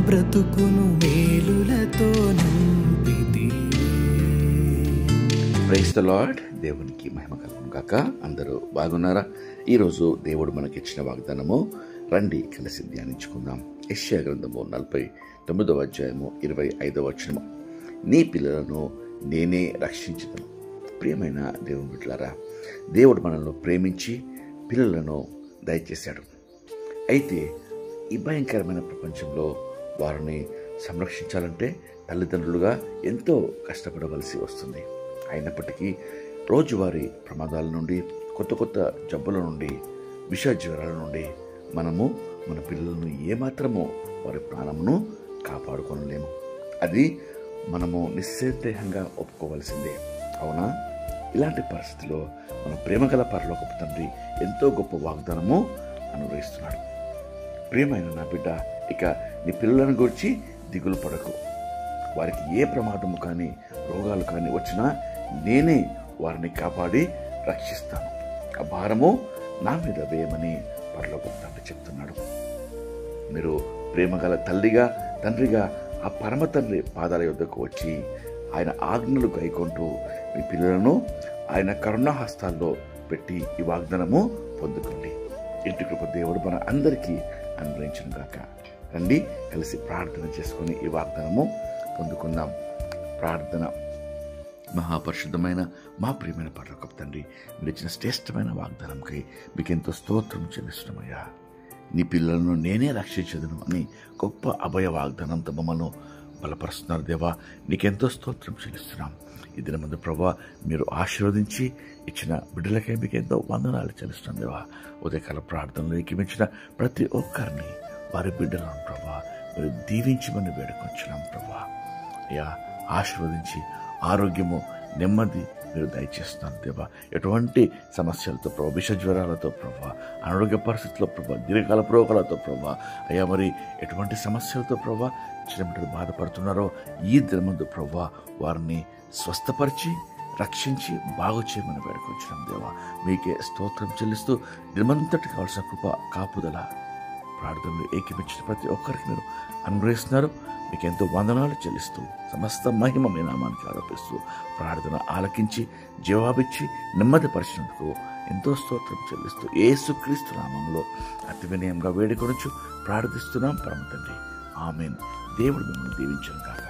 బ్రతుకును మేలులతో నింపితివే. Praise the lord. దేవునికి మహిమ కలుగును గాక. అందరూ బాగున్నారా? ఈరోజు దేవుడు మనకిచ్చిన వాగ్దానము రండి కలిసి ధ్యానించుకుందాం. యెషయా గ్రంథము 49వ అధ్యాయము 25వ వచనము. నీ పిల్లలను నేనే రక్షించుదను. ప్రియమైన దేవుని బిడ్డలారా, దేవుడు మనల్ని ప్రేమించి పిల్లలను దయచేశాడు. అయితే ఈ భయంకరమైన ప్రపంచంలో వారిని సంరక్షించాలంటే తల్లిదండ్రులుగా ఎంతో కష్టపడవలసి వస్తుంది. అయినప్పటికీ రోజువారీ ప్రమాదాల నుండి, కొత్త కొత్త జబ్బుల నుండి, విష జ్వరాల నుండి మనము మన పిల్లలను ఏమాత్రము వారి ప్రాణమును కాపాడుకోలేము. అది మనము నిస్సందేహంగా ఒప్పుకోవాల్సిందే, అవునా? ఇలాంటి పరిస్థితిలో మన ప్రేమగల పరలోకపు తండ్రి ఎంతో గొప్ప వాగ్దానము అనుగ్రహిస్తున్నాడు. ప్రియమైన నా బిడ్డ, ఇక నీ పిల్లలను గురించి దిగులు పడకు. వారికి ఏ ప్రమాదము కానీ, రోగాలు కానీ వచ్చినా నేనే వారిని కాపాడి రక్షిస్తాను. ఆ భారము నా మీద వేయమని పరలోకపు తండ్రి చెప్తున్నాడు. మీరు ప్రేమగల తల్లిగా, తండ్రిగా ఆ పరమ తండ్రి పాదాల యొద్దకు వచ్చి ఆయన ఆజ్ఞలు గైకొంటూ మీ పిల్లలను ఆయన కరుణాహస్తాల్లో పెట్టి ఈ వాగ్దానము పొందుకోండి. ఇంటి కృప దేవుడు మన అందరికీ అనుగ్రహించును గాక. రండి కలిసి ప్రార్థన చేసుకుని ఈ వాగ్దానము పొందుకుందాం. ప్రార్థన. మహాపరిశుద్ధమైన మా ప్రియమైన పరలోకపు తండ్రి, మీరు ఇచ్చిన శ్రేష్టమైన వాగ్దానంకై మీకు ఎంతో స్తోత్రం చెల్లిస్తున్నామయ్యా. నీ పిల్లలను నేనే రక్షించదును అని గొప్ప అభయ వాగ్దానంతో మమ్మల్ని బలపరుస్తున్నారు దేవా. నీకెంతో స్తోత్రం చెల్లిస్తున్నాం. ఈ దినమందు ప్రభా మీరు ఆశీర్వదించి ఇచ్చిన బిడ్డలకై మీకు ఎంతో వందనాలు చెల్లిస్తున్నాం దేవా. ఉదయకాల ప్రార్థనలో ఏకీమించిన ప్రతి ఒక్కరిని, వారి బిడ్డలను ప్రభా మీరు దీవించమని వేడుకొంచున్నాం ప్రభా. అయ్యా, ఆశీర్వదించి ఆరోగ్యము, నెమ్మది మీరు దయచేస్తున్నారు దేవా. ఎటువంటి సమస్యలతో ప్రభా, విష జ్వరాలతో ప్రభా, అనారోగ్య పరిస్థితుల్లో ప్రభా, దీర్ఘకాల రోగాలతో ప్రభా, అయ్యా మరి ఎటువంటి సమస్యలతో ప్రభా చిన్నపిల్లలు బాధపడుతున్నారో ఈ దినమందు ప్రభా వారిని స్వస్థపరిచి రక్షించి బాగు చేయమని వేడుకొచ్చినాం దేవా. మీకే స్తోత్రం చెల్లిస్తూ దినమంతటి కావాల్సిన కృప, కాపుదల ప్రార్థనలు ఏకీపించిన ప్రతి ఒక్కరికి మీరు అనుగ్రహిస్తున్నారు. మీకు ఎంతో వందనాలు చెల్లిస్తూ సమస్త మహిమ మీ నామానికి ఆరోపిస్తూ ప్రార్థన ఆలకించి జవాబిచ్చి నెమ్మది పరిచినందుకు ఎంతో స్తోత్రం చెల్లిస్తూ యేసుక్రీస్తు నామంలో అతి వినయంగా వేడుకొనుచు ప్రార్థిస్తున్నాం పరమ తండ్రి. ఆమేన్. దేవుడు మిమ్మల్ని దీవించును గాక.